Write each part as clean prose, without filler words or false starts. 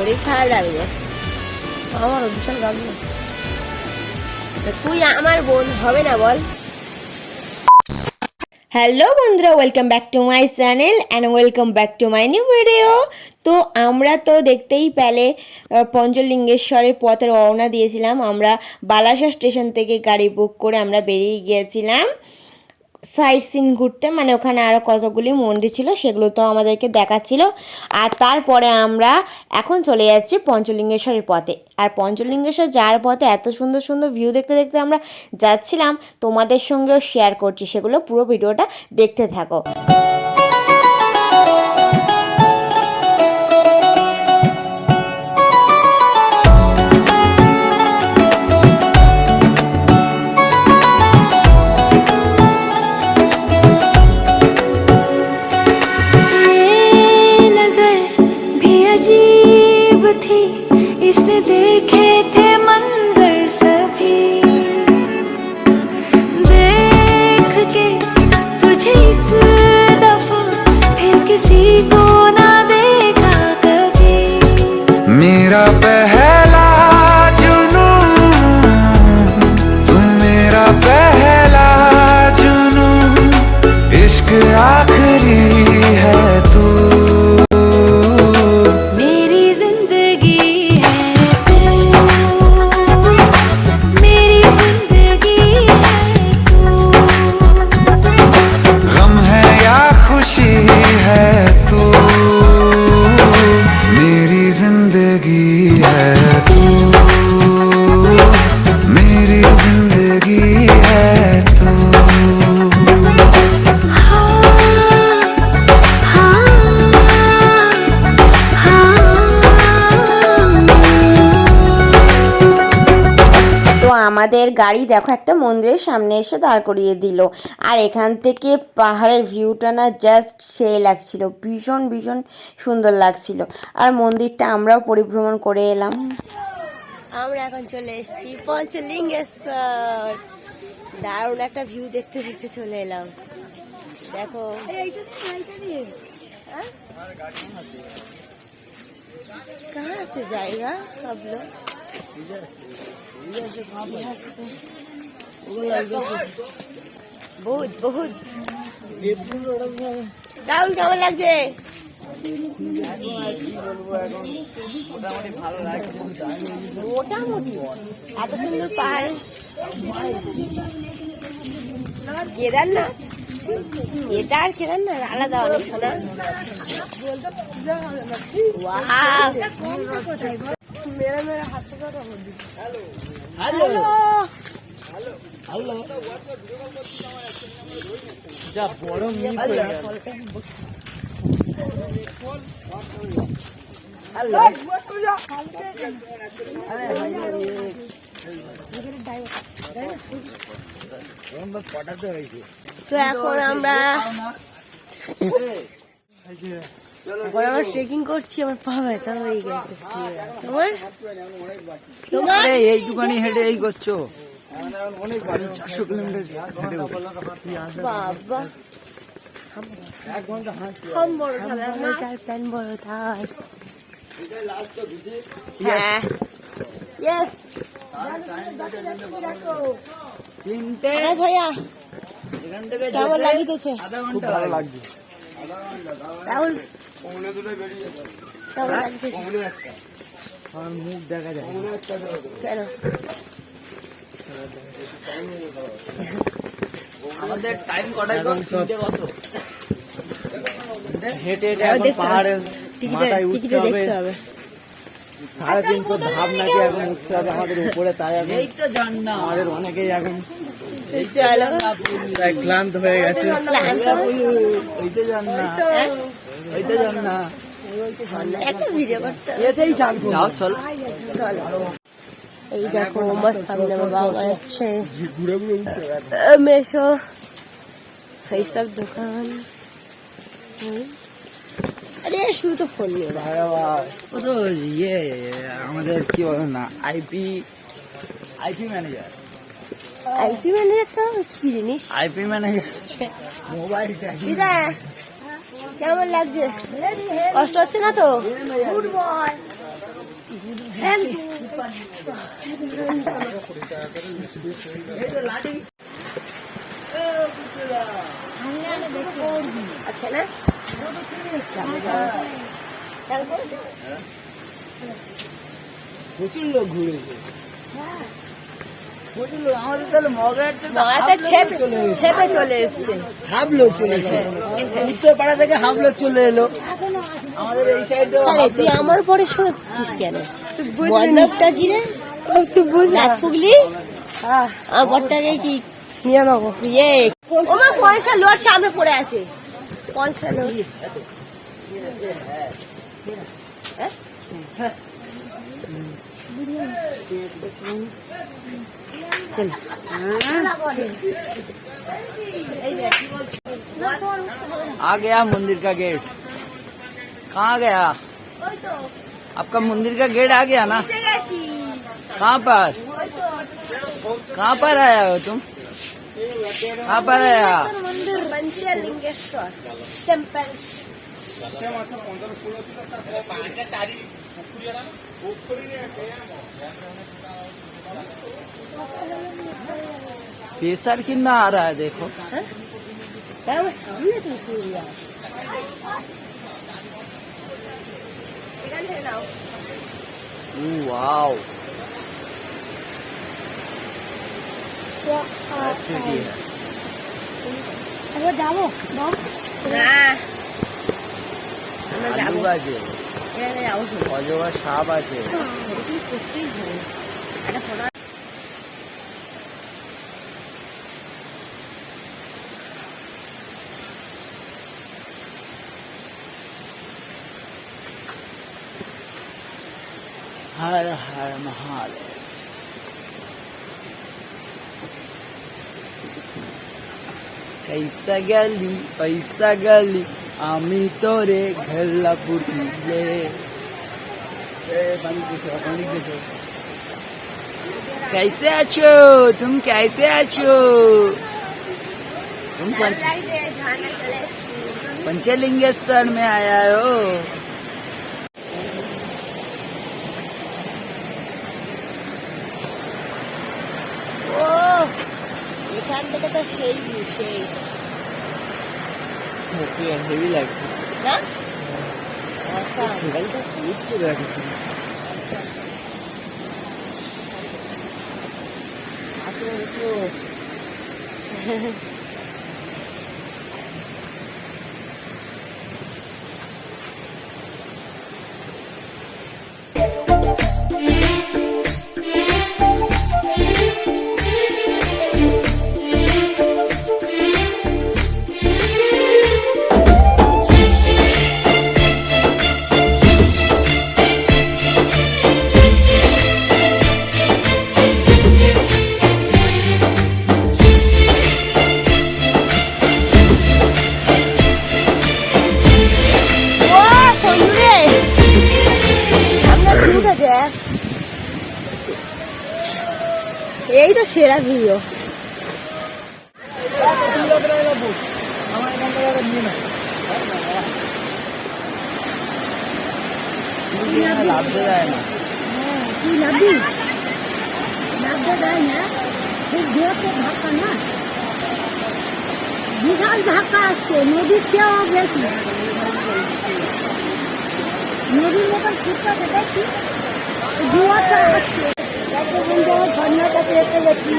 শরীর খারাপ লাগবে। আমারও বিশাল লাগবে। তুই আমার বোন হবে না বল? হ্যালো বন্ধুরা, welcome back to my channel and welcome back to my new video. তো আমরা তো দেখতেই পেলে পঞ্চলিঙ্গেশ্বরের পথে রওনা দিয়েছিলাম। আমরা বালাসা স্টেশন থেকে গাড়ি বুক করে আমরা বেরিয়ে গিয়েছিলাম সাইট সিন ঘুরতে, মানে ওখানে আরও কতগুলি মন্দির ছিল সেগুলো তো আমাদেরকে দেখাচ্ছিল। আর তারপরে আমরা এখন চলে যাচ্ছি পঞ্চলিঙ্গেশ্বরের পথে। আর পঞ্চলিঙ্গেশ্বর যাওয়ার পথে এত সুন্দর সুন্দর ভিউ দেখতে দেখতে আমরা যাচ্ছিলাম, তোমাদের সঙ্গেও শেয়ার করছি, সেগুলো পুরো ভিডিওটা দেখতে থাকো। इसने देखे थे मंजर सभी, देख के तुझे एक दफा फिर किसी को ना देखा कभी। मेरा पहला जुनून तुम, मेरा पहला जुनून, इश्क आखिरी है तू। আমাদের গাড়ি দেখো একটা মন্দিরের সামনে এসে দাঁড় করিয়ে দিল। আর এখান থেকে পাহাড়ের ভিউটা না জাস্ট সেই লাগছিল, ভীষণ ভীষণ সুন্দর লাগছিল। আর মন্দিরটা আমরাও পরিভ্রমণ করে এলাম। আমরা এখন চলে এসেছি পঞ্চলিঙ্গেশ্বর। দারুণ একটা ভিউ দেখতে দেখতে চলে এলাম। দেখো कहाँ से जाएगा अब लोग? बहुत बहुत রাহুল কেমন লাগছে? মোটামুটি এত সুন্দর পাহাড়। কেদারনাথ এটা আর কেদারনাথ আলাদা অনেক শোনা। मेरा मेरा हाथ पकड़ हेलो हेलो हेलो जा बड़ो मिस हो गया। हेलो अरे পটাতে হয়েছে। তো এখন আমরা ট্রেকিং করছি। আমার পা ব্যথা হয়ে গেছে। তোমার এইটুখানি হেঁটে এই করছো? অনেক 400 কিলোমিটার হেঁটে। বাবা हम বড় থালা চার প্যান বড় থাই। হ্যাঁ यस তিনটে ভাইয়া এখান থেকে কেমন লাগিতেছে? খুব ভালো লাগছে। রাহুল আমার মুখ দেখা যায় কেন? আমাদের টাইম কটায় কত? হেঁটে হেঁটে পাহাড়ের মাথায় উঠতে হবে। 350 ধাপ নাকি এখন উঠতে হবে আমাদের উপরে। তাই এখন আমাদের অনেকেই এখন ক্লান্ত হয়ে গেছে। ওইতে যান না, ওইতে যান না, একটা ভিডিও করতে এতেই যাও। চলো এই দেখো আমার সামনে আমার বাবা যাচ্ছে মেশো এইসব দোকান। আরে শুধু তো ফোন নিয়ে ও তো ইয়ে আমাদের কি বলেন না আইপি ম্যানেজার। আইপি ম্যানেজার তো কি জিনিস? আইপি ম্যানেজার হচ্ছে মোবাইল ট্র্যাকিং। কেমন লাগছে? কষ্ট হচ্ছে না তো? আচ্ছা না প্রচুর লোক ঘুরেছে, প্রচুর লোক। আমাদের তাহলে ছেপে চলে এসছে। হাফ লোক চলে এসে, উত্তরপাড়া থেকে হাফ লোক চলে এলো। আমাদের এই সাইডে তুই আমার পরে শুনছিস কেন? বল্লভটা কি রে? রাজপুগলি আমার বরটাকে কি নিয়ে নেবো? ইয়ে ওমা পয়সা লোড সামনে পড়ে আছে, পয়সা লোড। आ गया मंदिर का गेट। कहाँ गया आपका? मंदिर का गेट आ गया ना? कहाँ पर? कहाँ पर आया हो तुम? कहाँ पर आया? मंदिर पंचलिंगेश्वर टेम्पल। प्रेशर कितना आ रहा है देखो। वाओ, যাবো না আলু আছে, অজগর সাপ আছে। हर हर महादेव। कैसा गली पैसा गली आमी तोरे घर पुटिले। कैसे आछो तुम? कैसे आछो तुम? पंचलिंगेश्वर में आया हो? এখান থেকে তো সেই সেই हेवी लगता না এই তো সেরা ভিডিও। लाभ दे रहा है ना? তুই লাভি লাভ দেয় না, খুব জোরতে ধাক্কা না, বিশাল ধাক্কা আসছে, নদীর চেয়েও বেশি। নদীর মতন ফুটপাতে দেখছি জোয়ারটা আসছে। ঝর্ণার কাছে এসে গেছি,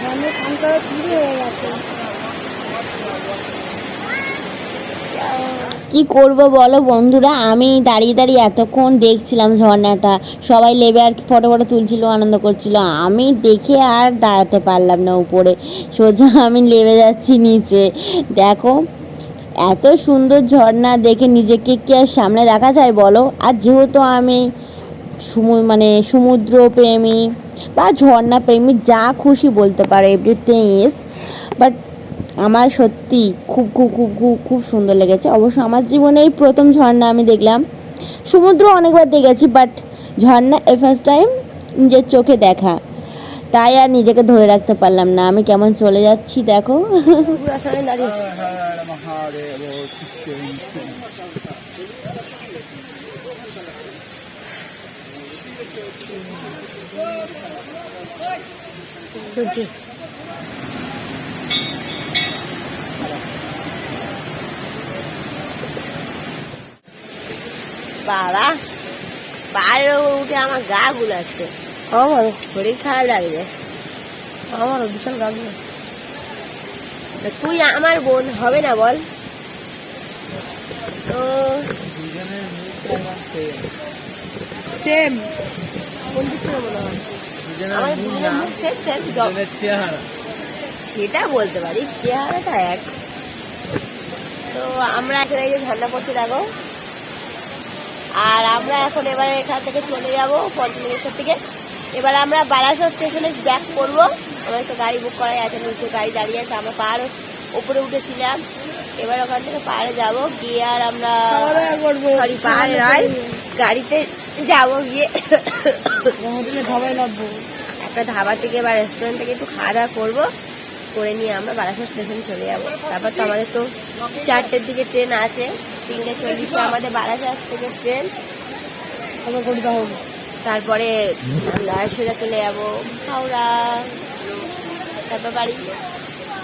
ঝর্ণার স্নান করা শুরু হয়ে গেছে। কি করব বলো বন্ধুরা, আমি দাঁড়িয়ে দাঁড়িয়ে এতক্ষণ দেখছিলাম ঝর্ণাটা, সবাই লেবে আর ফটো ফটো তুলছিল, আনন্দ করছিল। আমি দেখে আর দাঁড়াতে পারলাম না, উপরে সোজা আমি লেবে যাচ্ছি নিচে। দেখো এত সুন্দর ঝর্ণা দেখে নিজেকে কি আর সামনে রাখা যায় বলো? আর যেহেতু আমি মানে সমুদ্র প্রেমী বা ঝর্ণা প্রেমী, যা খুশি বলতে পারো, এভরিথিং ইজ, বাট আমার সত্যি খুব খুব খুব খুব খুব সুন্দর লেগেছে। অবশ্য আমার জীবনে এই প্রথম ঝর্ণা আমি দেখলাম। সমুদ্র অনেকবার দেখেছি, বাট ঝর্ণা এই ফার্স্ট টাইম নিজের চোখে দেখা, তাই আর নিজেকে ধরে রাখতে পারলাম না। আমি কেমন চলে যাচ্ছি দেখো। বাবা বাইরে উঠে আমার গা গুলাচ্ছে, আমারও শরীর খারাপ লাগছে। আমারও বিশাল গা গুলো। তা তুই আমার বোন হবে না বল? তো সেম কোন দিক থেকে মনে হয়? আমার দুজনের মুখ সেম সেম, সেটা বলতে পারি, চেহারাটা এক। তো আমরা এখানে যে ঠান্ডা পড়ছে দেখো, আর আমরা এখন এবারে এখান থেকে চলে যাবো পঞ্চলিঙ্গেশ্বর থেকে। এবার আমরা বারাসাত স্টেশনে ব্যাক করবো। আমার একটা গাড়ি বুক করাই আছে, নিচে গাড়ি দাঁড়িয়ে আছে। আমরা পাহাড় উপরে উঠেছিলাম, এবার ওখান থেকে পাহাড়ে যাব, গিয়ে আর আমরা সরি পাহাড়ে নয় গাড়িতে যাবো, গিয়ে হোটেলে ধাবায় নামবো। একটা ধাবা থেকে বা রেস্টুরেন্ট থেকে একটু খাওয়া দাওয়া করবো, করে নিয়ে আমরা বারাসাত স্টেশনে চলে যাবো। তারপর তো আমাদের তো 4টের দিকে ট্রেন আছে, 3:40 আমাদের বারাসাত থেকে ট্রেন। আমরা কলকাতা হবো। তারপরে আমরা সোজা চলে যাবো হাওড়া, তারপর বাড়ি।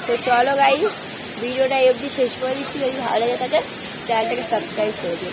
তো চলো গাইস, ভিডিওটা এই অবধি শেষ করে দিচ্ছি। যদি ভালো লেগে থাকে চ্যানেলটাকে সাবস্ক্রাইব করে দিও।